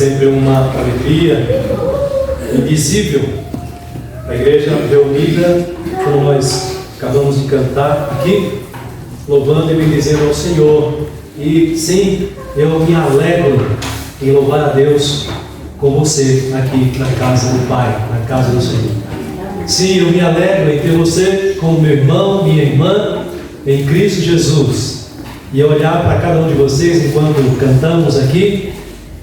sempre uma alegria indizível. A igreja reunida, como nós acabamos de cantar aqui, louvando e bendizendo ao Senhor. E sim, eu me alegro em louvar a Deus com você aqui na casa do Pai, na casa do Senhor. Sim, eu me alegro em ter você como meu irmão, minha irmã, em Cristo Jesus. E olhar para cada um de vocês enquanto cantamos aqui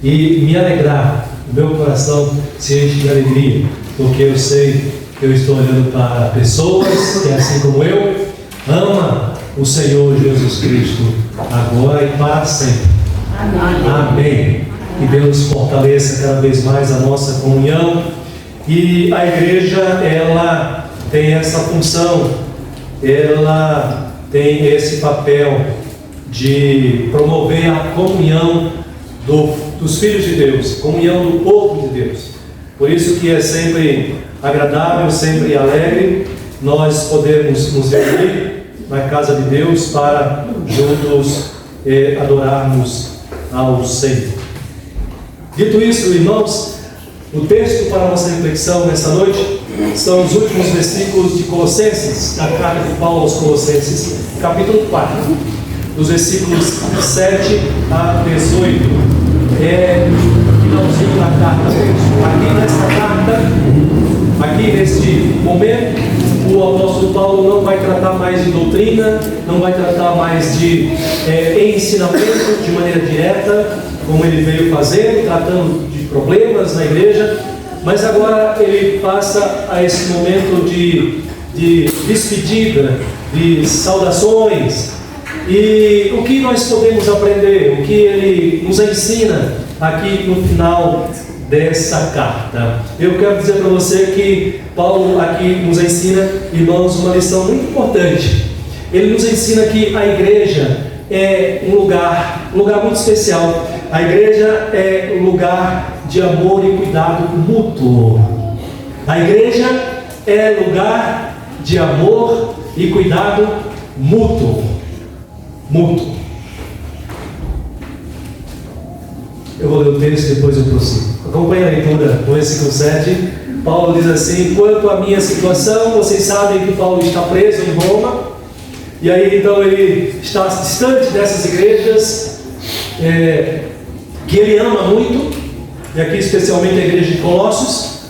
e me alegrar. O meu coração se enche de alegria, porque eu sei que eu estou olhando para pessoas que, assim como eu, ama o Senhor Jesus Cristo, agora e para sempre. Amém. Amém. Que Deus fortaleça cada vez mais a nossa comunhão. E a igreja, ela tem essa função, ela tem esse papel de promover a comunhão dos filhos de Deus, comunhão do povo de Deus. Por isso que é sempre agradável, sempre alegre nós podermos nos reunir na casa de Deus para juntos adorarmos ao Senhor. Dito isso, irmãos, o texto para a nossa reflexão nesta noite são os últimos versículos de Colossenses, da carta de Paulo aos Colossenses, capítulo 4, dos versículos 7 a 18. Finalzinho da carta. Aqui nesta carta, aqui neste momento, o apóstolo Paulo não vai tratar mais de doutrina, não vai tratar mais de ensinamento de maneira direta, como ele veio fazendo, tratando de problemas na igreja, mas agora ele passa a esse momento de despedida, de saudações. E o que nós podemos aprender, o que ele nos ensina aqui no final dessa carta? Eu quero dizer para você que Paulo aqui nos ensina, irmãos, uma lição muito importante. Ele nos ensina que a igreja é um lugar muito especial. A igreja é um lugar de amor e cuidado mútuo. A igreja é lugar de amor e cuidado mútuo. Eu vou ler o texto e depois eu prossigo. Acompanhe a leitura no versículo 7. Paulo diz assim: quanto à minha situação, vocês sabem que Paulo está preso em Roma. E aí então ele está distante dessas igrejas que ele ama muito, e aqui especialmente a igreja de Colossos.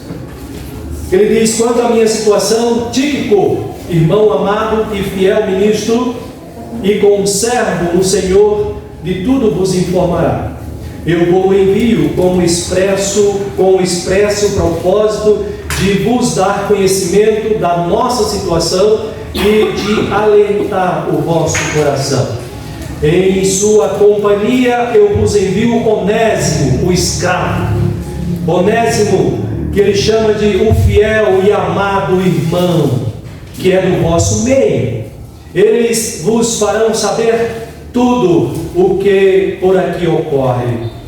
Ele diz: quanto à minha situação, Tíquico, irmão amado e fiel ministro e conservo no Senhor, de tudo vos informará. Eu vou envio com o expresso propósito de vos dar conhecimento da nossa situação e de alentar o vosso coração. Em sua companhia eu vos envio Onésimo, o escravo. Onésimo, que ele chama de o fiel e amado irmão, que é do vosso meio. Eles vos farão saber tudo o que por aqui ocorre.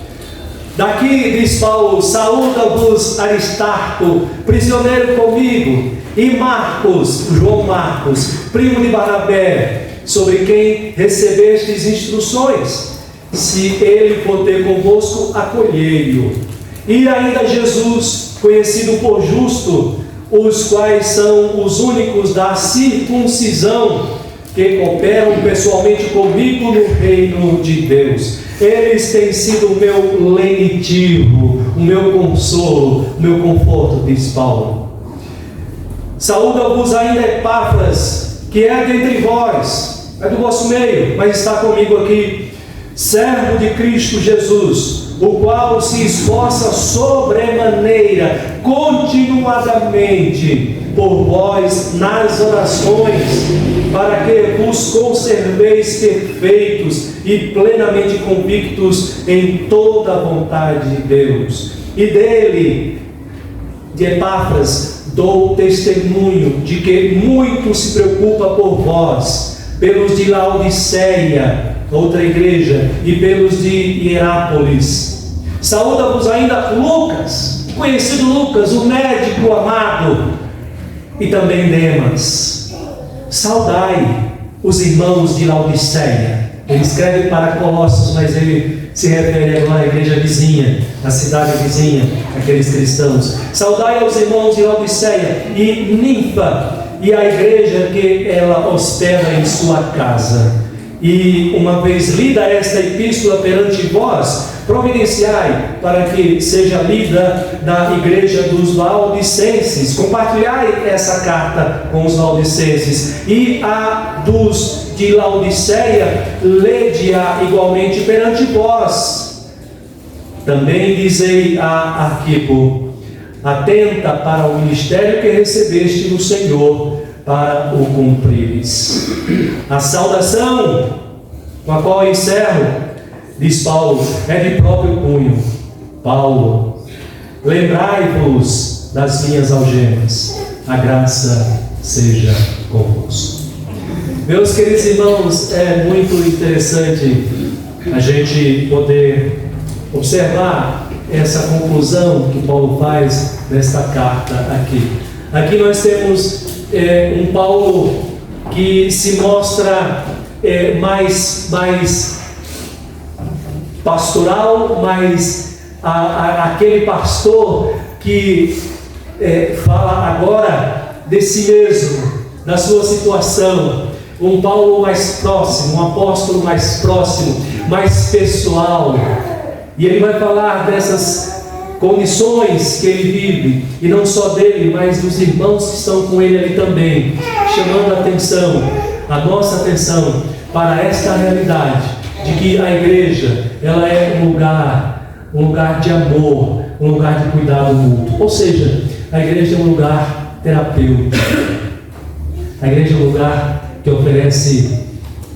Daqui, diz Paulo, saúda-vos Aristarco, prisioneiro comigo, e Marcos, João Marcos, primo de Barnabé, sobre quem recebestes instruções. Se ele for ter convosco, acolhei-o. E ainda Jesus, conhecido por justo, os quais são os únicos da circuncisão, que cooperam pessoalmente comigo no reino de Deus. Eles têm sido o meu lenitivo, o meu consolo, o meu conforto, diz Paulo. Saúda-vos ainda Epáfras, que é dentre vós, é do vosso meio, mas está comigo aqui, servo de Cristo Jesus, o qual se esforça sobremaneira, continuadamente, por vós nas orações, para que vos conserveis perfeitos e plenamente convictos em toda a vontade de Deus. E dele, de Epáfras, dou testemunho de que muito se preocupa por vós, pelos de Laodiceia, outra igreja, e pelos de Hierápolis. Saúda-vos ainda Lucas, conhecido Lucas, o médico amado, e também Demas. Saudai os irmãos de Laodiceia. Ele escreve para Colossos, mas ele se refere agora à igreja vizinha, à cidade vizinha, aqueles cristãos. Saudai aos irmãos de Laodiceia e Ninfa, e a igreja que ela hospeda em sua casa. E uma vez lida esta epístola perante vós, providenciai para que seja lida na igreja dos laodicenses. Compartilhai essa carta com os laodicenses. E a dos de Laodiceia, lede-a igualmente perante vós. Também dizei a Arquipo: atenta para o ministério que recebeste no Senhor, para o cumprires. A saudação com a qual encerro, diz Paulo, é de próprio punho. Paulo, lembrai-vos das minhas algemas, a graça seja convosco. Meus queridos irmãos, é muito interessante a gente poder observar essa conclusão que Paulo faz nesta carta aqui. Aqui nós temos um Paulo que se mostra mais pastoral, mais aquele pastor que fala agora de si mesmo, da sua situação. Um Paulo mais próximo, um apóstolo mais próximo, mais pessoal. E ele vai falar dessas condições que ele vive, e não só dele, mas dos irmãos que estão com ele ali também, chamando a atenção, a nossa atenção, para esta realidade, de que a igreja, ela é um lugar de amor, um lugar de cuidado mútuo. Ou seja, a igreja é um lugar terapêutico, a igreja é um lugar que oferece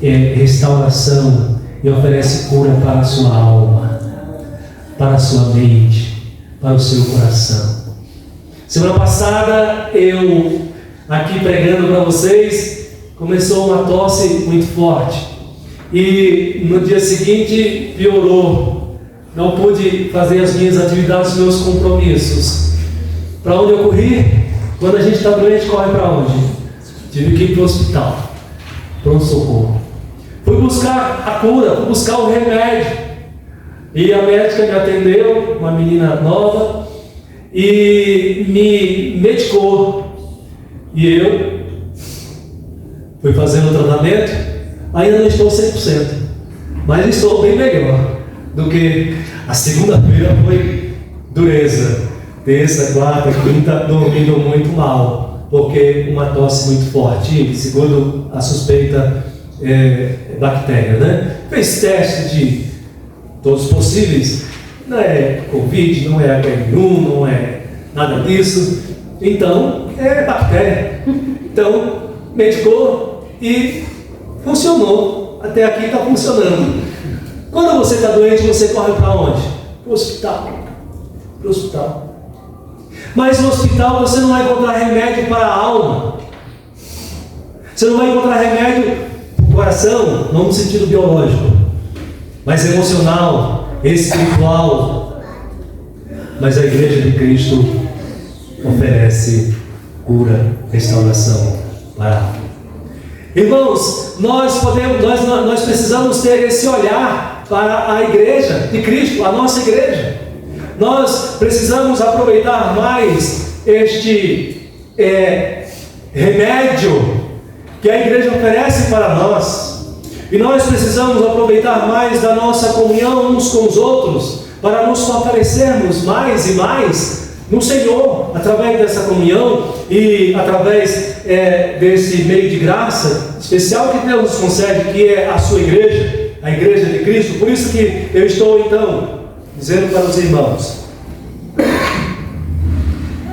restauração e oferece cura para a sua alma, para a sua mente, para o seu coração. Semana passada, eu aqui pregando para vocês, começou uma tosse muito forte. E no dia seguinte piorou. Não pude fazer as minhas atividades, os meus compromissos. Para onde eu corri? Quando a gente está doente, corre para onde? Tive que ir para o hospital, pronto-socorro. Fui buscar a cura, fui buscar o remédio. E a médica me atendeu, uma menina nova, e me medicou. E eu fui fazendo o tratamento. Ainda não estou 100%, mas estou bem melhor do que a segunda-feira. Foi dureza. Terça, quarta, quinta, dormindo muito mal, porque uma tosse muito forte, segundo a suspeita bactéria, né? Fez teste de todos possíveis, não é Covid, não é H1N1, não é nada disso, então é bactéria. Então, medicou e funcionou, até aqui está funcionando. Quando você está doente, você corre para onde? Para o hospital. Para o hospital. Mas no hospital você não vai encontrar remédio para a alma. Você não vai encontrar remédio para o coração, não no sentido biológico, mas emocional, espiritual. Mas a igreja de Cristo oferece cura, restauração para a alma. Irmãos, nós precisamos ter esse olhar para a igreja de Cristo, a nossa igreja. Nós precisamos aproveitar mais este remédio que a igreja oferece para nós. E nós precisamos aproveitar mais da nossa comunhão uns com os outros, para nos fortalecermos mais e mais no Senhor, através dessa comunhão e através desse meio de graça especial que Deus nos concede, que é a sua igreja, a igreja de Cristo. Por isso que eu estou então dizendo para os irmãos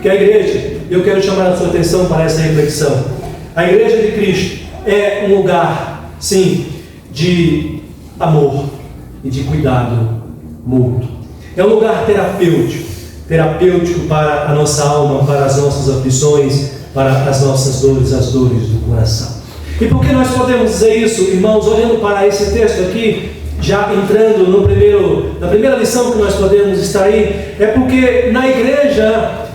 que a igreja, eu quero chamar a sua atenção para essa reflexão. A igreja de Cristo é um lugar, sim, de amor e de cuidado mútuo. É um lugar terapêutico para a nossa alma, para as nossas aflições, para as nossas dores, as dores do coração. E por que nós podemos dizer isso, irmãos, olhando para esse texto aqui, já entrando na primeira lição que nós podemos extrair, é porque na igreja,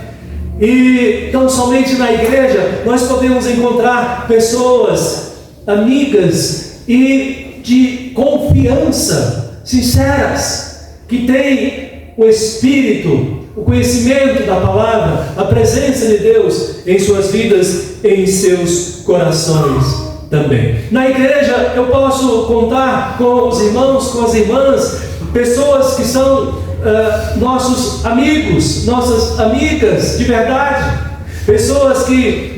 e tão somente na igreja, nós podemos encontrar pessoas amigas e de confiança, sinceras, que têm o Espírito, o conhecimento da palavra, a presença de Deus em suas vidas, em seus corações também. Na igreja eu posso contar com os irmãos, com as irmãs, pessoas que são nossos amigos, nossas amigas de verdade, pessoas em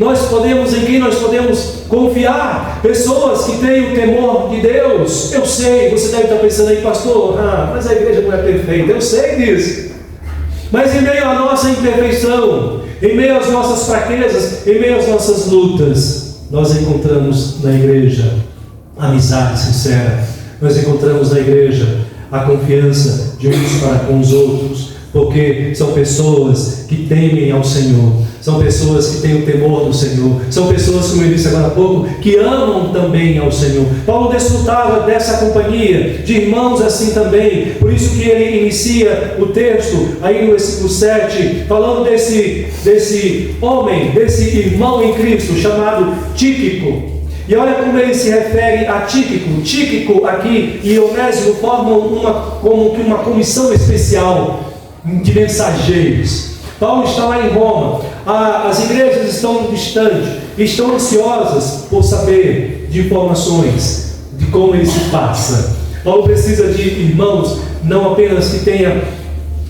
quem nós podemos confiar, pessoas que têm o temor de Deus. Eu sei, você deve estar pensando aí, pastor, mas a igreja não é perfeita, eu sei disso. Mas em meio à nossa imperfeição, em meio às nossas fraquezas, em meio às nossas lutas, nós encontramos na igreja amizade sincera, nós encontramos na igreja a confiança de uns para com os outros, porque são pessoas que temem ao Senhor, são pessoas que têm o temor do Senhor, são pessoas, como eu disse agora há pouco, que amam também ao Senhor. Paulo desfrutava dessa companhia, de irmãos assim também, por isso que ele inicia o texto, aí no versículo 7, falando desse homem, desse irmão em Cristo, chamado Tíquico. E olha como ele se refere a Tíquico. Tíquico aqui e Onésimo formam como que uma comissão especial de mensageiros. Paulo está lá em Roma, as igrejas estão distantes, estão ansiosas por saber de informações, de como ele se passa. Paulo precisa de irmãos, não apenas que tenham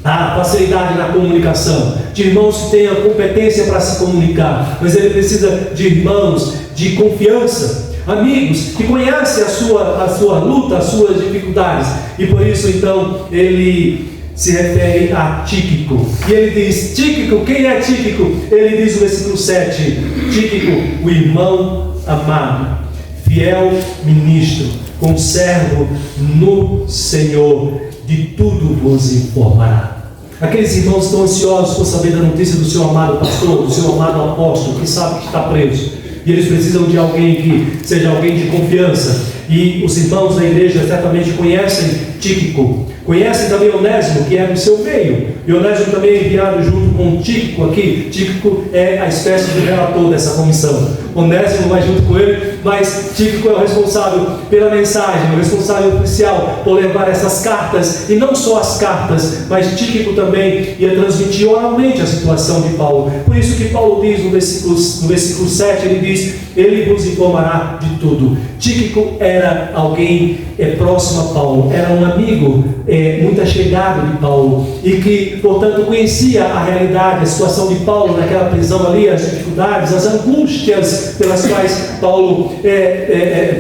a facilidade na comunicação, de irmãos que tenham competência para se comunicar, mas ele precisa de irmãos de confiança, amigos que conhecem a sua luta, as suas dificuldades, e por isso então ele se refere a Tíquico, e ele diz: Tíquico, quem é Tíquico? Ele diz no versículo 7, Tíquico, o irmão amado, fiel ministro, conservo no Senhor, de tudo vos informará. Aqueles irmãos estão ansiosos por saber da notícia do seu amado pastor, do seu amado apóstolo, que sabe que está preso, e eles precisam de alguém que seja alguém de confiança, e os irmãos da igreja certamente conhecem Tíquico, conhecem também Onésimo, que é do seu meio, e Onésimo também é enviado junto com Tíquico aqui. Tíquico é a espécie de relator dessa comissão, Onésimo vai junto com ele, mas Tíquico é o responsável pela mensagem, o responsável oficial por levar essas cartas, e não só as cartas, mas Tíquico também ia transmitir oralmente a situação de Paulo. Por isso que Paulo diz no versículo 7, ele diz: ele vos informará de tudo. Tíquico era alguém próximo a Paulo, era um amigo muito chegado de Paulo, e que portanto conhecia a realidade, a situação de Paulo naquela prisão ali, as dificuldades, as angústias pelas quais Paulo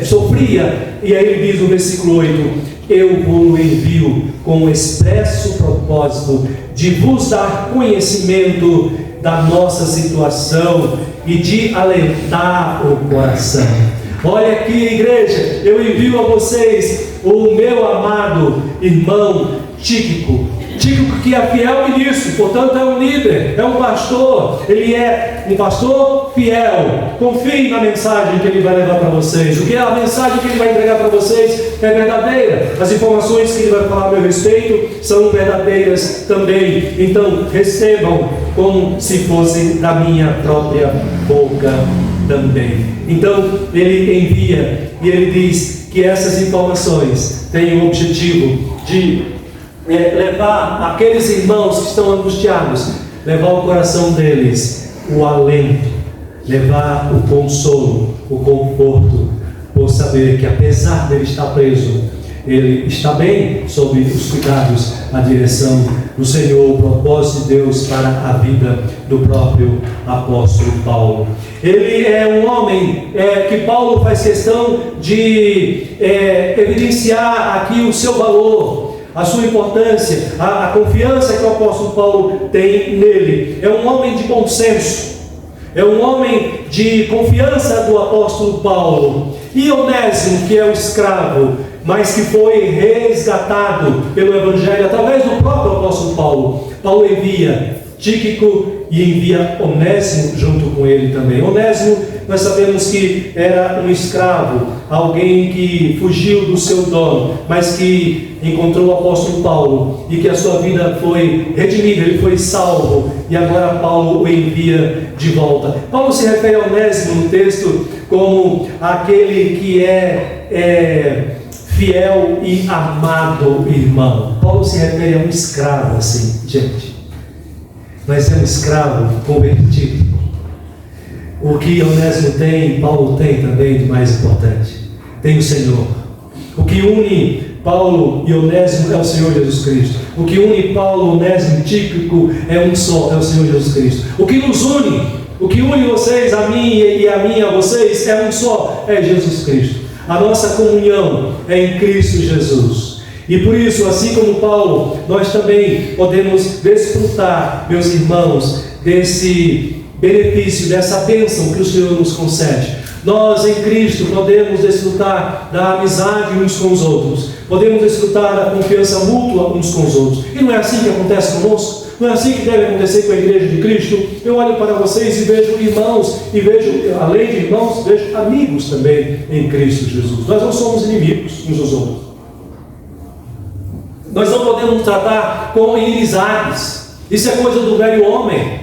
sofria. E aí ele diz no versículo 8: eu vos envio com o expresso propósito de vos dar conhecimento da nossa situação e de alentar o coração. Olha aqui, igreja, eu envio a vocês o meu amado irmão Tíquico, que é fiel ministro, portanto é um líder, é um pastor, ele é um pastor fiel. Confiem na mensagem que ele vai levar para vocês, porque a mensagem que ele vai entregar para vocês é verdadeira, as informações que ele vai falar a meu respeito são verdadeiras também, então recebam como se fossem da minha própria boca também. Então ele envia, e ele diz que essas informações têm o objetivo de levar aqueles irmãos que estão angustiados, levar ao coração deles o alento, levar o consolo, o conforto, por saber que apesar dele estar preso, ele está bem sob os cuidados, a direção do Senhor, o propósito de Deus para a vida do próprio apóstolo Paulo. Ele é um homem que Paulo faz questão de evidenciar aqui o seu valor, a sua importância, a confiança que o apóstolo Paulo tem nele. É um homem de bom senso, é um homem de confiança do apóstolo Paulo. E Onésimo, que é o escravo, mas que foi resgatado pelo Evangelho através do próprio apóstolo Paulo. Paulo envia Tíquico e envia Onésimo junto com ele também. Onésimo, nós sabemos que era um escravo, alguém que fugiu do seu dono, mas que encontrou o apóstolo Paulo e que a sua vida foi redimida, ele foi salvo, e agora Paulo o envia de volta. Paulo se refere a Onésimo no texto como aquele que é fiel e amado irmão. Paulo se refere a um escravo assim, gente. Mas é um escravo convertido. O que Onésimo tem, Paulo tem também de mais importante. Tem o Senhor. O que une Paulo e Onésimo é o Senhor Jesus Cristo. O que une Paulo, Onésimo, Tíquico é um só, é o Senhor Jesus Cristo. O que nos une, o que une vocês, a mim e a mim a vocês, é um só, é Jesus Cristo. A nossa comunhão é em Cristo Jesus. E por isso, assim como Paulo, nós também podemos desfrutar, meus irmãos, desse benefício, dessa bênção que o Senhor nos concede. Nós em Cristo podemos desfrutar da amizade uns com os outros, podemos desfrutar da confiança mútua uns com os outros. E não é assim que acontece conosco? Não é assim que deve acontecer com a igreja de Cristo? Eu olho para vocês e vejo irmãos, e vejo, além de irmãos, vejo amigos também em Cristo Jesus. Nós não somos inimigos uns dos outros. Nós não podemos tratar com inimizades. Isso é coisa do velho homem.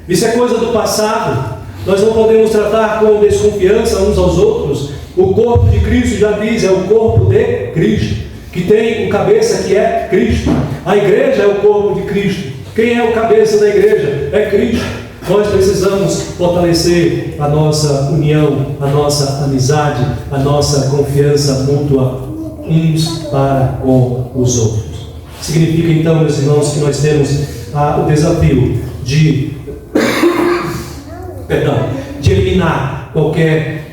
Isso é coisa do passado. Nós não podemos tratar com desconfiança uns aos outros. O corpo de Cristo, já diz, é o corpo de Cristo, que tem o cabeça que é Cristo. A igreja é o corpo de Cristo. Quem é o cabeça da igreja? É Cristo. Nós precisamos fortalecer a nossa união, a nossa amizade, a nossa confiança mútua uns para com os outros. Significa então, meus irmãos, que nós temos o desafio de eliminar qualquer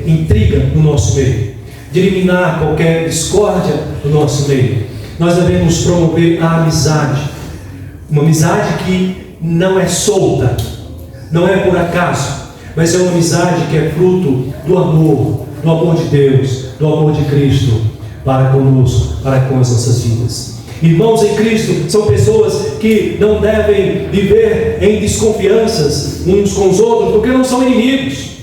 intriga no nosso meio, de eliminar qualquer discórdia no nosso meio. Nós devemos promover a amizade, uma amizade que não é solta, não é por acaso, mas é uma amizade que é fruto do amor de Deus, do amor de Cristo para conosco, para com as nossas vidas. Irmãos em Cristo são pessoas que não devem viver em desconfianças uns com os outros, porque não são inimigos.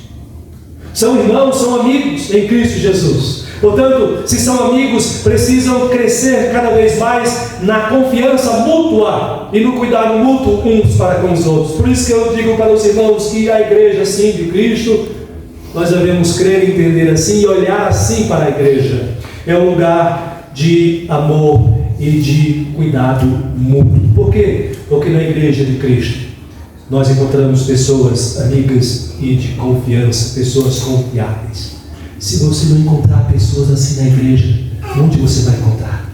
São irmãos, são amigos em Cristo Jesus. Portanto, se são amigos, precisam crescer cada vez mais na confiança mútua e no cuidado mútuo uns para com os outros. Por isso que eu digo para os irmãos que a igreja assim de Cristo, nós devemos crer e entender assim e olhar assim para a igreja. É um lugar de amor e de cuidado mútuo. Por quê? Porque na igreja de Cristo nós encontramos pessoas amigas e de confiança, pessoas confiáveis. Se você não encontrar pessoas assim na igreja, onde você vai encontrar?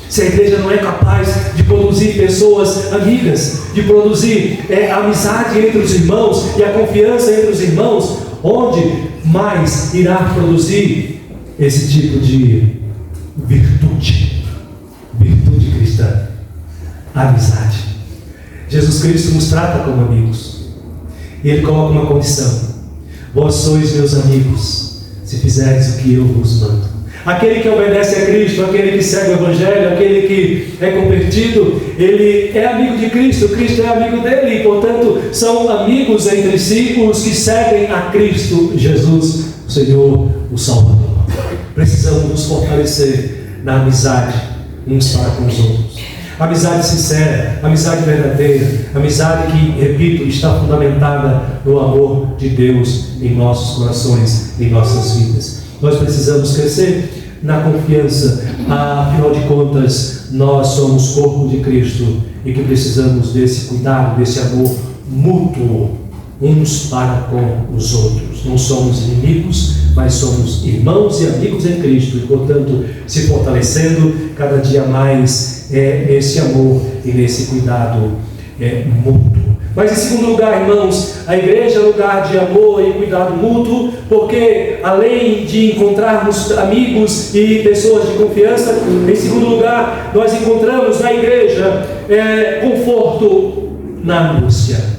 Se a igreja não é capaz de produzir pessoas amigas, de produzir amizade entre os irmãos e a confiança entre os irmãos, onde mais irá produzir esse tipo de virtude cristã? Amizade. Jesus Cristo nos trata como amigos, e Ele coloca uma condição: vós sois meus amigos, se fizerdes o que eu vos mando. Aquele que obedece a Cristo, aquele que segue o Evangelho, aquele que é convertido, ele é amigo de Cristo, Cristo é amigo dele, e portanto são amigos entre si os que seguem a Cristo Jesus, o Senhor, o Salvador. Precisamos nos fortalecer na amizade uns para com os outros. Amizade sincera, amizade verdadeira, amizade que, repito, está fundamentada no amor de Deus em nossos corações, em nossas vidas. Nós precisamos crescer na confiança, afinal de contas, nós somos corpo de Cristo e que precisamos desse cuidado, desse amor mútuo, uns para com os outros. Não somos inimigos, mas somos irmãos e amigos em Cristo, e portanto, se fortalecendo cada dia mais nesse amor e nesse cuidado mútuo. Mas em segundo lugar, irmãos, a igreja é lugar de amor e cuidado mútuo, porque além de encontrarmos amigos e pessoas de confiança, em segundo lugar, nós encontramos na igreja conforto na angústia.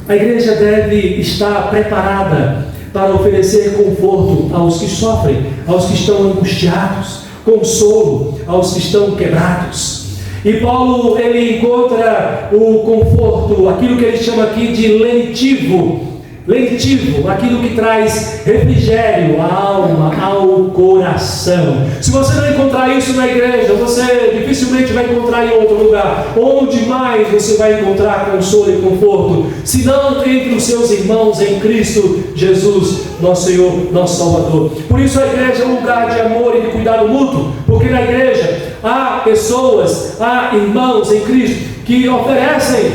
A igreja deve estar preparada para oferecer conforto aos que sofrem, aos que estão angustiados, consolo aos que estão quebrados. E Paulo, ele encontra o conforto, aquilo que ele chama aqui de lenitivo, aquilo que traz refrigério à alma, ao coração. Se você não encontrar isso na igreja, você dificilmente vai encontrar em outro lugar. Onde mais você vai encontrar consolo e conforto? Se não entre os seus irmãos em Cristo Jesus, nosso Senhor, nosso Salvador. Por isso a igreja é um lugar de amor e de cuidado mútuo, porque na igreja há pessoas, há irmãos em Cristo que oferecem,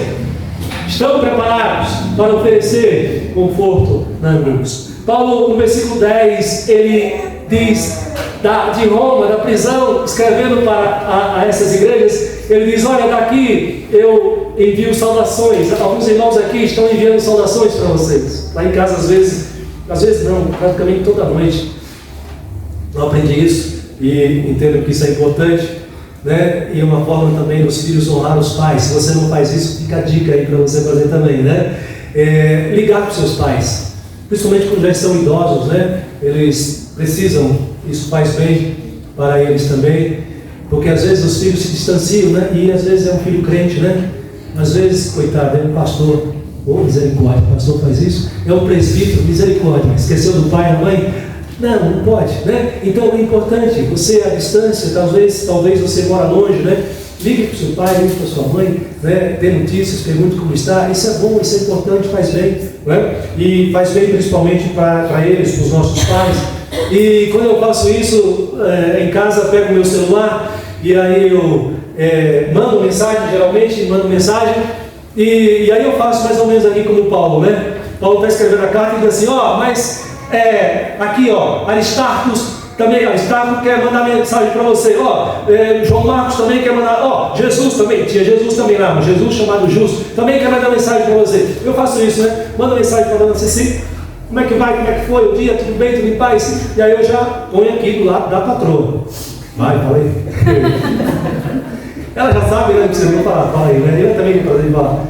estão preparados para oferecer conforto na angústia. Paulo, no versículo 10, ele diz de Roma, da prisão, escrevendo para a essas igrejas, ele diz: olha, daqui eu envio saudações. Alguns irmãos aqui estão enviando saudações para vocês. Lá em casa, às vezes não, praticamente toda noite. Eu aprendi isso e entendo que isso é importante, né? E é uma forma também dos filhos honrar os pais. Se você não faz isso, fica a dica aí para você fazer também, né? Ligar para os seus pais, principalmente quando já estão idosos, né? Eles precisam, isso faz bem para eles também, porque às vezes os filhos se distanciam, né? E às vezes é um filho crente, né? Às vezes, coitado, é um pastor, misericórdia, o pastor faz isso, é um presbítero, misericórdia, esqueceu do pai e da mãe. Não pode, né? Então é importante, você à distância, talvez você mora longe, né? Ligue para o seu pai, ligue para a sua mãe, né? Dê notícias, pergunte como está. Isso é bom, isso é importante, faz bem, né? E faz bem principalmente para eles, para os nossos pais. E quando eu faço isso em casa, pego o meu celular e aí eu mando mensagem, geralmente mando mensagem, e aí eu faço mais ou menos aqui como o Paulo, né? Paulo está escrevendo a carta e diz assim: mas aqui, Aristarco quer mandar mensagem para você, João Marcos também quer mandar, Jesus também, tinha Jesus também lá, Jesus chamado Justo, também quer mandar mensagem para você. Eu faço isso, né? Manda mensagem para você assim: como é que vai, como é que foi o dia, tudo bem, tudo em paz? E aí eu já ponho aqui do lado da patroa. Vai, fala aí. Ela já sabe, né, que você vai falar, fala aí, né? Eu também vou fazer falar.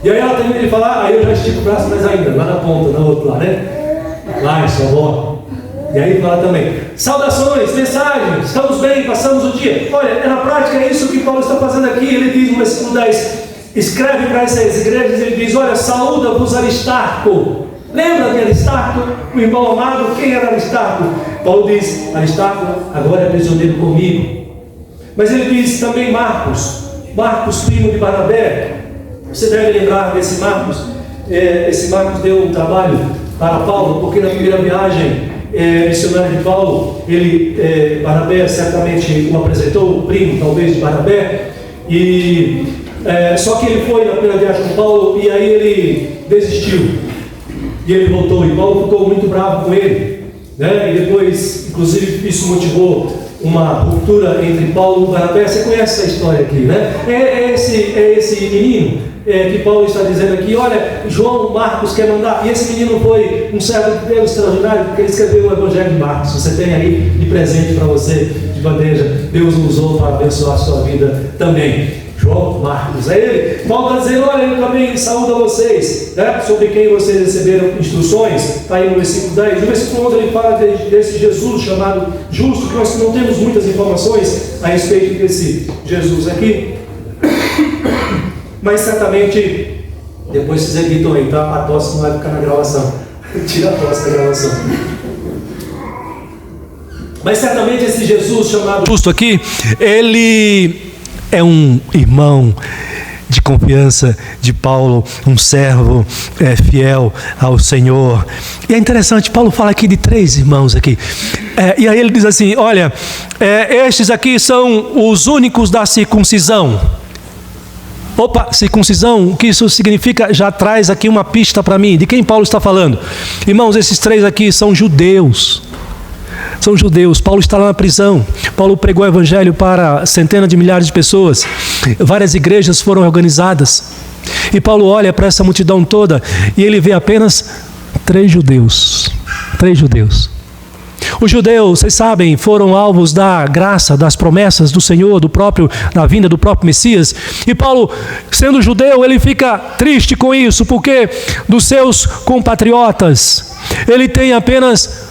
E aí ela termina de falar, aí eu já estico o braço mais ainda, lá na ponta, na outra lá, né? Vai, sua avó. E aí fala também: saudações, mensagens, estamos bem, passamos o dia. Olha, na prática é isso que Paulo está fazendo aqui. Ele diz no versículo 10, escreve para essas igrejas, ele diz: olha, saúda-vos Aristarco. Lembra de Aristarco, o irmão amado? Quem era Aristarco? Paulo diz: Aristarco agora é prisioneiro comigo. Mas ele diz também Marcos, primo de Barnabé. Você deve lembrar desse Marcos. Esse Marcos deu um trabalho para Paulo, porque na primeira viagem missionária de Paulo, Barnabé certamente o apresentou, o primo talvez de Barnabé, e só que ele foi na primeira viagem com Paulo e aí ele desistiu. E ele voltou, e Paulo ficou muito bravo com ele, né? E depois, inclusive, isso motivou uma ruptura entre Paulo e Barnabé. Você conhece essa história aqui, né? É esse menino que Paulo está dizendo aqui: olha, João Marcos quer mandar. E esse menino foi um servo de Deus extraordinário, porque ele escreveu o Evangelho de Marcos. Você tem aí de presente para você, de bandeja. Deus o usou para abençoar a sua vida também. João Marcos, é ele. Paulo está dizendo: olha, eu também saúdo a vocês, né? Sobre quem vocês receberam instruções. Está aí no versículo 10. No versículo 11 ele fala desse Jesus chamado Justo, que nós não temos muitas informações a respeito desse Jesus aqui. Mas certamente, depois vocês editam aí, tá? A tosse não vai ficar na gravação. Tira a tosse da gravação. Mas certamente esse Jesus chamado Justo aqui, ele é um irmão de confiança de Paulo, um servo fiel ao Senhor. E é interessante, Paulo fala aqui de 3 irmãos aqui. E aí ele diz assim: olha, estes aqui são os únicos da circuncisão. Opa, circuncisão, o que isso significa? Já traz aqui uma pista para mim. De quem Paulo está falando? Irmãos, esses 3 aqui são judeus. São judeus. Paulo está lá na prisão. Paulo pregou o evangelho para centenas de milhares de pessoas. Várias igrejas foram organizadas. E Paulo olha para essa multidão toda e ele vê apenas 3 judeus. 3 judeus. Os judeus, vocês sabem, foram alvos da graça, das promessas do Senhor, da vinda do próprio Messias. E Paulo, sendo judeu, ele fica triste com isso, porque dos seus compatriotas, ele tem apenas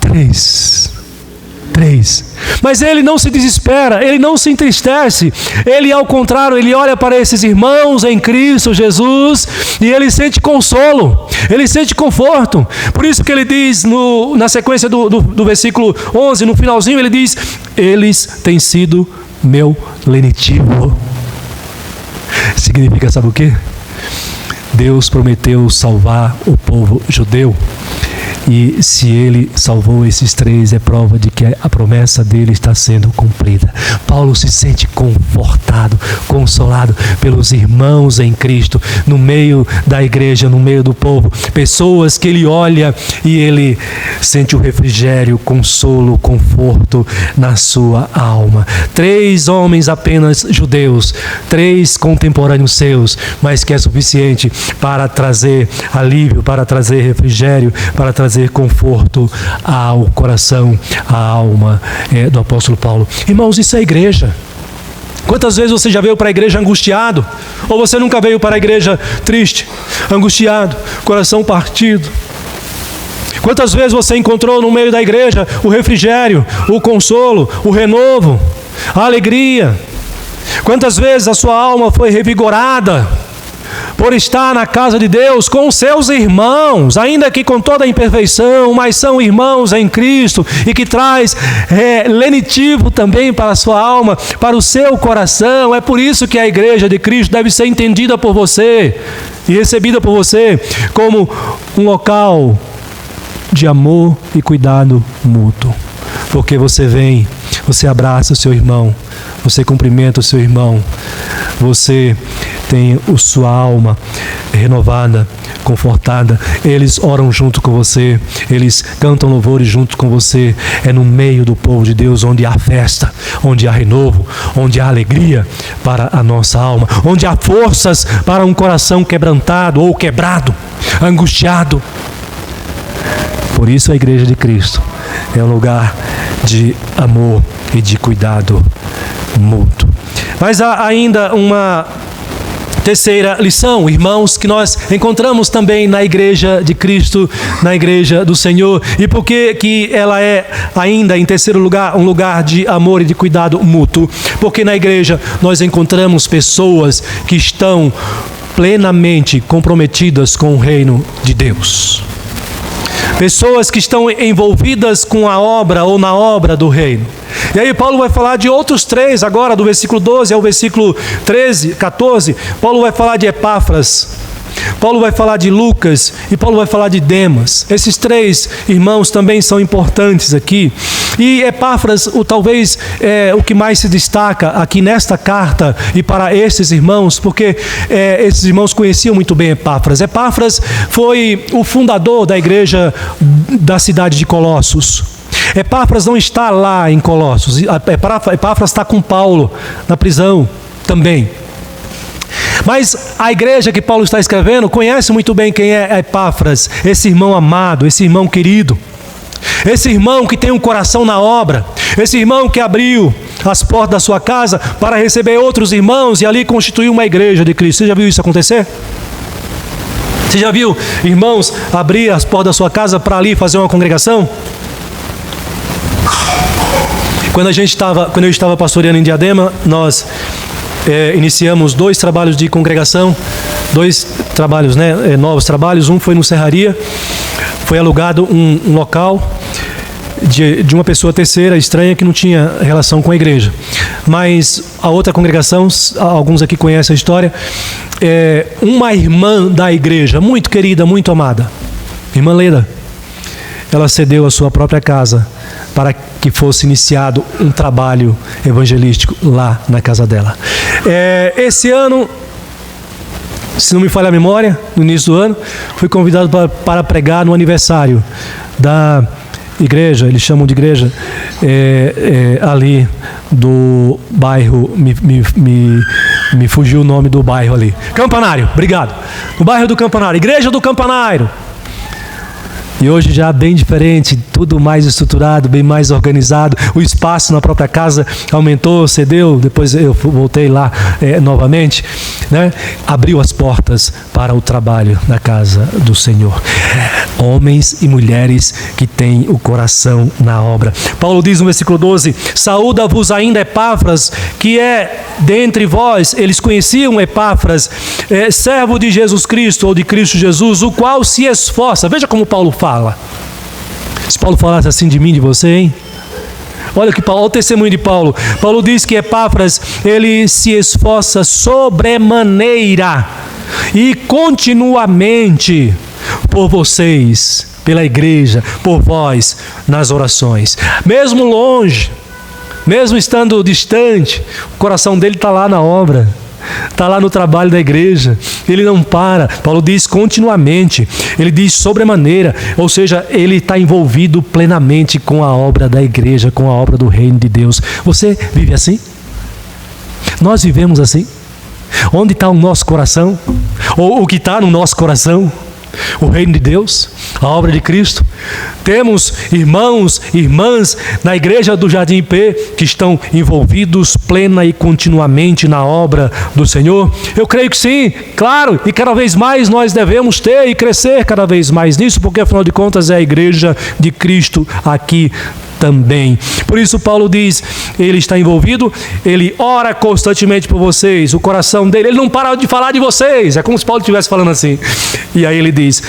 3 3. Mas ele não se desespera, ele não se entristece. Ele, ao contrário, ele olha para esses irmãos em Cristo Jesus e ele sente consolo, ele sente conforto. Por isso que ele diz na sequência do versículo 11, no finalzinho, ele diz: eles têm sido meu lenitivo. Significa, sabe o quê? Deus prometeu salvar o povo judeu. E se ele salvou esses 3, é prova de que a promessa dele está sendo cumprida. Paulo se sente confortado, consolado pelos irmãos em Cristo, no meio da igreja, no meio do povo. Pessoas que ele olha e ele sente o refrigério, consolo, conforto na sua alma. 3 homens apenas judeus, 3 contemporâneos seus, mas que é suficiente para trazer alívio, para trazer refrigério, para trazer conforto ao coração, à alma do apóstolo Paulo. Irmãos, isso é igreja. Quantas vezes você já veio para a igreja angustiado? Ou você nunca veio para a igreja triste, angustiado, coração partido? Quantas vezes você encontrou no meio da igreja o refrigério, o consolo, o renovo, a alegria? Quantas vezes a sua alma foi revigorada por estar na casa de Deus com seus irmãos, ainda que com toda a imperfeição, mas são irmãos em Cristo, e que traz lenitivo também para a sua alma, para o seu coração. É por isso que a igreja de Cristo deve ser entendida por você e recebida por você como um local de amor e cuidado mútuo, porque você vem, você abraça o seu irmão, você cumprimenta o seu irmão, você tem a sua alma renovada, confortada. Eles oram junto com você, eles cantam louvores junto com você. É no meio do povo de Deus onde há festa, onde há renovo, onde há alegria para a nossa alma, onde há forças para um coração quebrantado ou quebrado, angustiado. Por isso a igreja de Cristo é um lugar de amor e de cuidado mútuo. Mas há ainda uma terceira lição, irmãos, que nós encontramos também na igreja de Cristo, na igreja do Senhor. E por que ela é ainda, em terceiro lugar, um lugar de amor e de cuidado mútuo? Porque na igreja nós encontramos pessoas que estão plenamente comprometidas com o reino de Deus. Pessoas que estão envolvidas com a obra ou na obra do reino. E aí Paulo vai falar de outros 3 agora, do versículo 12 ao versículo 14. Paulo vai falar de Epáfras, Paulo vai falar de Lucas e Paulo vai falar de Demas. Esses 3 irmãos também são importantes aqui. E Epáfras, talvez o que mais se destaca aqui nesta carta e para esses irmãos, porque esses irmãos conheciam muito bem Epáfras. Epáfras foi o fundador da igreja da cidade de Colossos. Epáfras não está lá em Colossos. Epáfras está com Paulo na prisão também. Mas a igreja que Paulo está escrevendo conhece muito bem quem é Epáfras, esse irmão amado, esse irmão querido, esse irmão que tem um coração na obra, esse irmão que abriu as portas da sua casa para receber outros irmãos e ali constituir uma igreja de Cristo. Você já viu isso acontecer? Você já viu irmãos abrir as portas da sua casa para ali fazer uma congregação? Quando eu estava pastoreando em Diadema, nós iniciamos 2 trabalhos de congregação, 2 trabalhos, novos trabalhos. Um foi no Serraria, foi alugado um local de uma pessoa terceira, estranha, que não tinha relação com a igreja. Mas a outra congregação, alguns aqui conhecem a história, uma irmã da igreja, muito querida, muito amada, irmã Leda, ela cedeu a sua própria casa para que fosse iniciado um trabalho evangelístico lá na casa dela. Esse ano, se não me falha a memória, no início do ano, fui convidado para pregar no aniversário da igreja, eles chamam de igreja, ali do bairro, me fugiu o nome do bairro ali, Campanário, obrigado, no bairro do Campanário, igreja do Campanário. E hoje já bem diferente, tudo mais estruturado, bem mais organizado. O espaço na própria casa aumentou, cedeu, depois eu voltei lá novamente, né? Abriu as portas para o trabalho na casa do Senhor. Homens e mulheres que têm o coração na obra. Paulo diz no versículo 12: saúda-vos ainda Epáfras, que é dentre vós. Eles conheciam Epáfras, servo de Jesus Cristo, ou de Cristo Jesus, o qual se esforça. Veja como Paulo fala. Se Paulo falasse assim de mim, de você, hein? Olha o testemunho de Paulo. Paulo diz que Epáfras, ele se esforça sobremaneira e continuamente por vocês, pela igreja, por vós, nas orações. Mesmo longe, mesmo estando distante, o coração dele está lá na obra. Está lá no trabalho da igreja, ele não para. Paulo diz continuamente, ele diz sobremaneira, ou seja, ele está envolvido plenamente com a obra da igreja, com a obra do reino de Deus. Você vive assim? Nós vivemos assim? Onde está o nosso coração? Ou o que está no nosso coração? O reino de Deus, a obra de Cristo. Temos irmãos e irmãs na igreja do Jardim IP que estão envolvidos plena e continuamente na obra do Senhor? Eu creio que sim, claro, e cada vez mais nós devemos ter e crescer cada vez mais nisso, porque afinal de contas é a igreja de Cristo aqui também. Por isso Paulo diz, ele está envolvido, ele ora constantemente por vocês, o coração dele, ele não para de falar de vocês, é como se Paulo estivesse falando assim. E aí ele diz,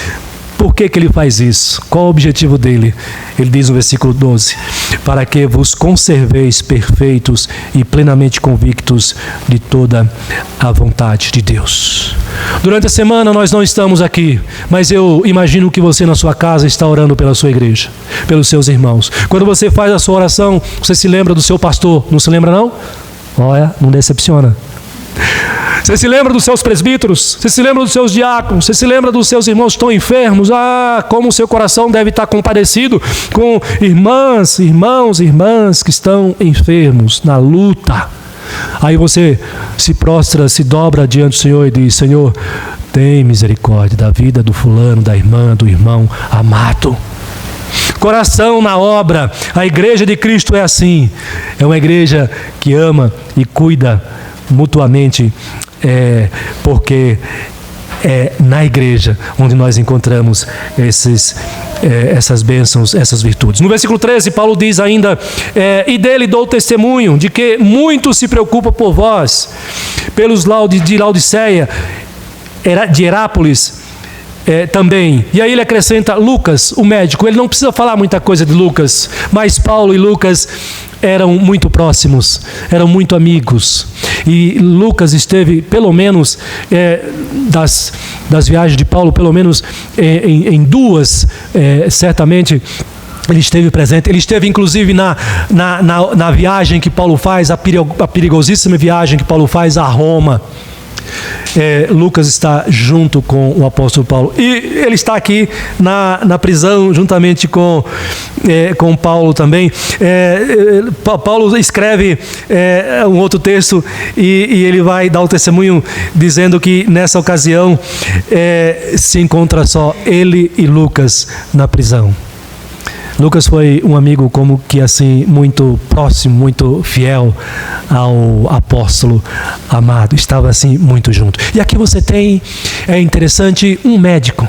por que ele faz isso? Qual o objetivo dele? Ele diz no versículo 12, para que vos conserveis perfeitos e plenamente convictos de toda a vontade de Deus. Durante a semana nós não estamos aqui, mas eu imagino que você na sua casa está orando pela sua igreja, pelos seus irmãos. Quando você faz a sua oração, você se lembra do seu pastor, não se lembra não? Olha, não decepciona. Você se lembra dos seus presbíteros? Você se lembra dos seus diáconos? Você se lembra dos seus irmãos que estão enfermos? Ah, como o seu coração deve estar compadecido com irmãs, irmãos, irmãs que estão enfermos, na luta. Aí você se prostra, se dobra diante do Senhor e diz, Senhor, tem misericórdia da vida do fulano, da irmã, do irmão amado. Coração na obra. A igreja de Cristo é assim. É uma igreja que ama e cuida mutuamente, porque é na igreja onde nós encontramos essas bênçãos, essas virtudes. No versículo 13, Paulo diz ainda, e dele dou testemunho de que muito se preocupa por vós, pelos de Laodiceia, de Herápolis, também. E aí ele acrescenta Lucas, o médico. Ele não precisa falar muita coisa de Lucas, mas Paulo e Lucas eram muito próximos, eram muito amigos. E Lucas esteve, pelo menos, das viagens de Paulo, pelo menos em duas, certamente, ele esteve presente. Ele esteve, inclusive, na viagem que Paulo faz, a perigosíssima viagem que Paulo faz a Roma. Lucas está junto com o apóstolo Paulo, e ele está aqui na prisão juntamente com Paulo também. Paulo escreve um outro texto e ele vai dar o testemunho dizendo que nessa ocasião se encontra só ele e Lucas na prisão. Lucas foi um amigo como que assim, muito próximo, muito fiel ao apóstolo amado. Estava assim, muito junto. E aqui você tem, é interessante, um médico.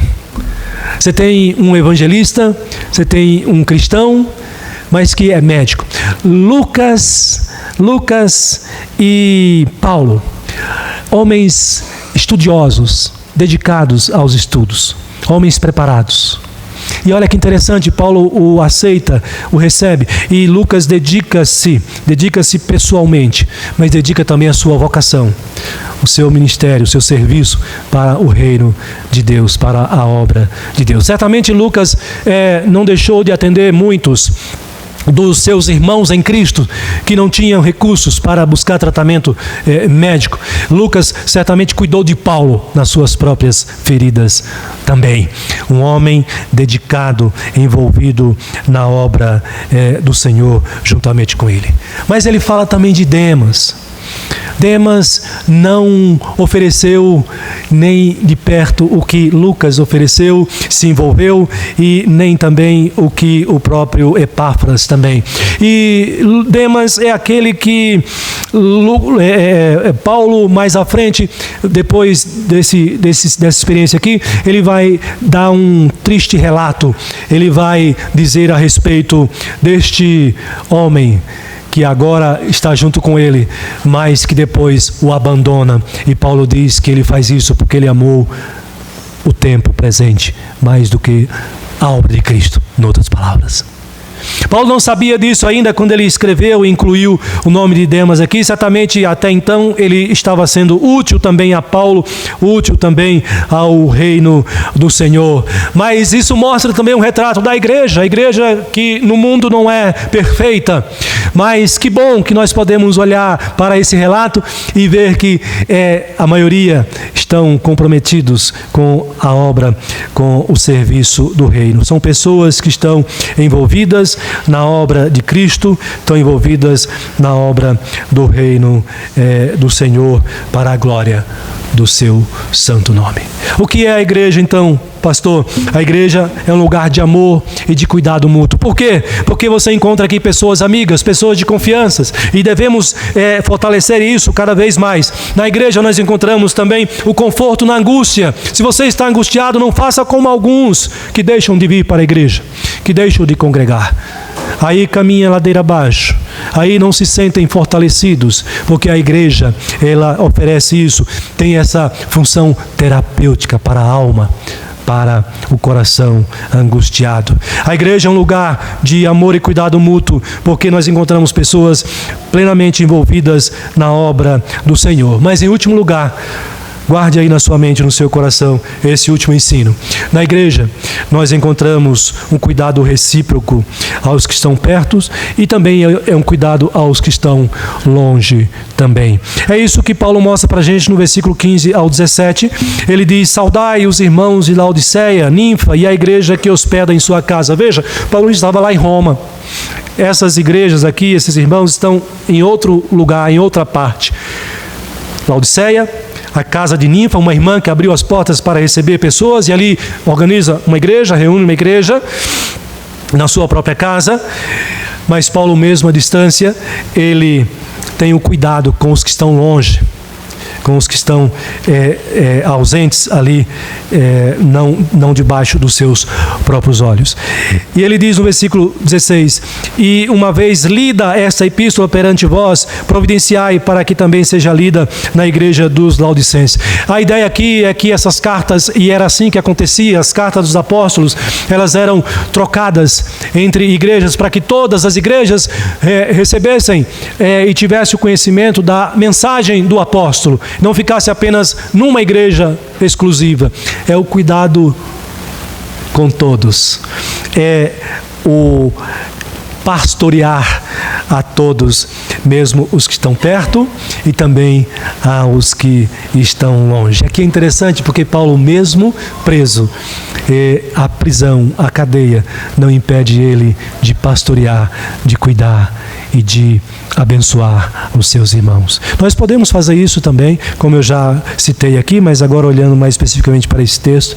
Você tem um evangelista, você tem um cristão, mas que é médico. Lucas e Paulo, homens estudiosos, dedicados aos estudos, homens preparados. E olha que interessante, Paulo o aceita, o recebe, e Lucas dedica-se pessoalmente, mas dedica também a sua vocação, o seu ministério, o seu serviço para o reino de Deus, para a obra de Deus. Certamente Lucas não deixou de atender muitos dos seus irmãos em Cristo que não tinham recursos para buscar tratamento médico. Lucas certamente cuidou de Paulo nas suas próprias feridas também. Um homem dedicado, envolvido na obra do Senhor juntamente com ele. Mas ele fala também de Demas. Demas não ofereceu nem de perto o que Lucas ofereceu, se envolveu, e nem também o que o próprio Epáfras também. E Demas é aquele que Paulo, mais à frente, depois dessa experiência aqui, ele vai dar um triste relato. Ele vai dizer a respeito deste homem que agora está junto com ele, mas que depois o abandona. E Paulo diz que ele faz isso porque ele amou o tempo presente mais do que a obra de Cristo, em outras palavras. Paulo não sabia disso ainda quando ele escreveu e incluiu o nome de Demas aqui. Certamente até então ele estava sendo útil também a Paulo, útil também ao reino do Senhor. Mas isso mostra também um retrato da igreja, a igreja que no mundo não é perfeita. Mas que bom que nós podemos olhar para esse relato e ver que a maioria estão comprometidos com a obra, com o serviço do reino. São pessoas que estão envolvidas na obra de Cristo, estão envolvidas na obra do reino do Senhor, para a glória do seu santo nome. O que é a igreja então, pastor? A igreja é um lugar de amor e de cuidado mútuo. Por quê? Porque você encontra aqui pessoas amigas, pessoas de confiança, e devemos fortalecer isso cada vez mais. Na igreja nós encontramos também o conforto na angústia. Se você está angustiado, não faça como alguns que deixam de vir para a igreja, que deixam de congregar. Aí caminha ladeira abaixo, aí não se sentem fortalecidos, porque a igreja, ela oferece isso, tem essa função terapêutica para a alma, para o coração angustiado. A igreja é um lugar de amor e cuidado mútuo, porque nós encontramos pessoas plenamente envolvidas na obra do Senhor. Mas em último lugar, guarde aí na sua mente, no seu coração, esse último ensino. Na igreja, nós encontramos um cuidado recíproco aos que estão perto, e também é um cuidado aos que estão longe também. É isso que Paulo mostra para a gente no versículo 15 ao 17. Ele diz: saudai os irmãos de Laodiceia, Ninfa e a igreja que hospeda em sua casa. Veja, Paulo estava lá em Roma. Essas igrejas aqui, esses irmãos estão em outro lugar, em outra parte. Laodiceia, a casa de Ninfa, uma irmã que abriu as portas para receber pessoas, e ali organiza uma igreja, reúne uma igreja na sua própria casa. Mas Paulo, mesmo à distância, ele tem o cuidado com os que estão longe, com os que estão ausentes ali, não debaixo dos seus próprios olhos. E ele diz no versículo 16: e uma vez lida esta epístola perante vós, providenciai para que também seja lida na igreja dos Laodicenses. A ideia aqui é que essas cartas, e era assim que acontecia, as cartas dos apóstolos, elas eram trocadas entre igrejas, para que todas as igrejas recebessem e tivessem o conhecimento da mensagem do apóstolo, não ficasse apenas numa igreja exclusiva. É o cuidado com todos, é o pastorear a todos, mesmo os que estão perto e também aos que estão longe. Aqui é interessante porque Paulo, mesmo preso, a prisão, a cadeia, não impede ele de pastorear, de cuidar e de abençoar os seus irmãos. Nós podemos fazer isso também, como eu já citei aqui, mas agora olhando mais especificamente para esse texto,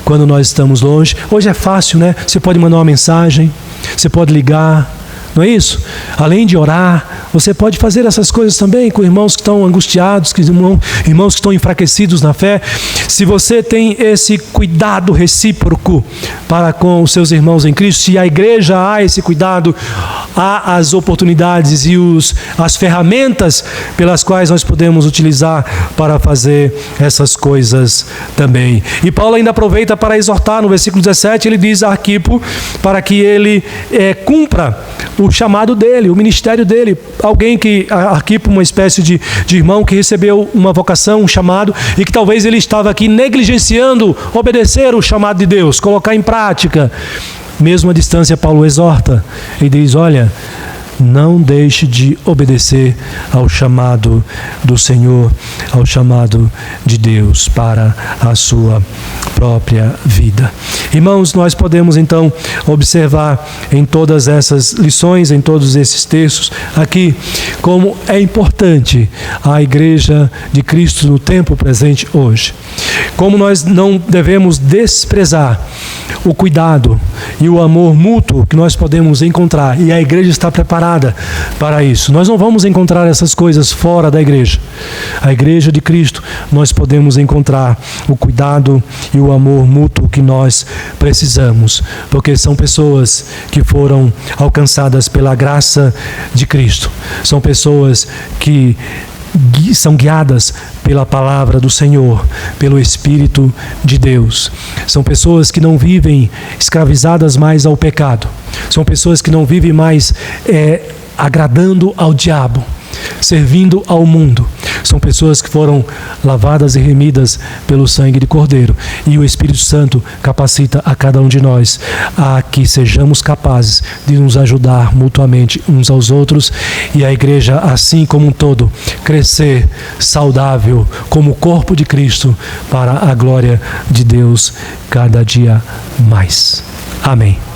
quando nós estamos longe. Hoje é fácil, né? Você pode mandar uma mensagem, você pode ligar, não é isso? Além de orar, você pode fazer essas coisas também com irmãos que estão angustiados, irmãos que estão enfraquecidos na fé. Se você tem esse cuidado recíproco para com os seus irmãos em Cristo, se a igreja há esse cuidado, há as oportunidades e as ferramentas pelas quais nós podemos utilizar para fazer essas coisas também. E Paulo ainda aproveita para exortar, no versículo 17, ele diz a Arquipo para que ele cumpra o chamado dele, o ministério dele. Alguém que, Arquipo, uma espécie de irmão que recebeu uma vocação, um chamado, e que talvez ele estava aqui negligenciando obedecer o chamado de Deus, colocar em prática. Mesmo à distância, Paulo exorta e diz: olha, não deixe de obedecer ao chamado do Senhor, ao chamado de Deus para a sua própria vida. Irmãos, nós podemos então observar em todas essas lições, em todos esses textos aqui, como é importante a Igreja de Cristo no tempo presente hoje. Como nós não devemos desprezar o cuidado e o amor mútuo que nós podemos encontrar, e a igreja está preparada para isso. Nós não vamos encontrar essas coisas fora da igreja. A Igreja de Cristo, nós podemos encontrar o cuidado e o amor mútuo que nós precisamos, porque são pessoas que foram alcançadas pela graça de Cristo. São pessoas que são guiadas pela palavra do Senhor, pelo Espírito de Deus. São pessoas que não vivem escravizadas mais ao pecado. São pessoas que não vivem mais agradando ao diabo, servindo ao mundo. São pessoas que foram lavadas e remidas pelo sangue de Cordeiro. E o Espírito Santo capacita a cada um de nós a que sejamos capazes de nos ajudar mutuamente uns aos outros, e a igreja, assim como um todo, crescer saudável como o corpo de Cristo para a glória de Deus cada dia mais. Amém.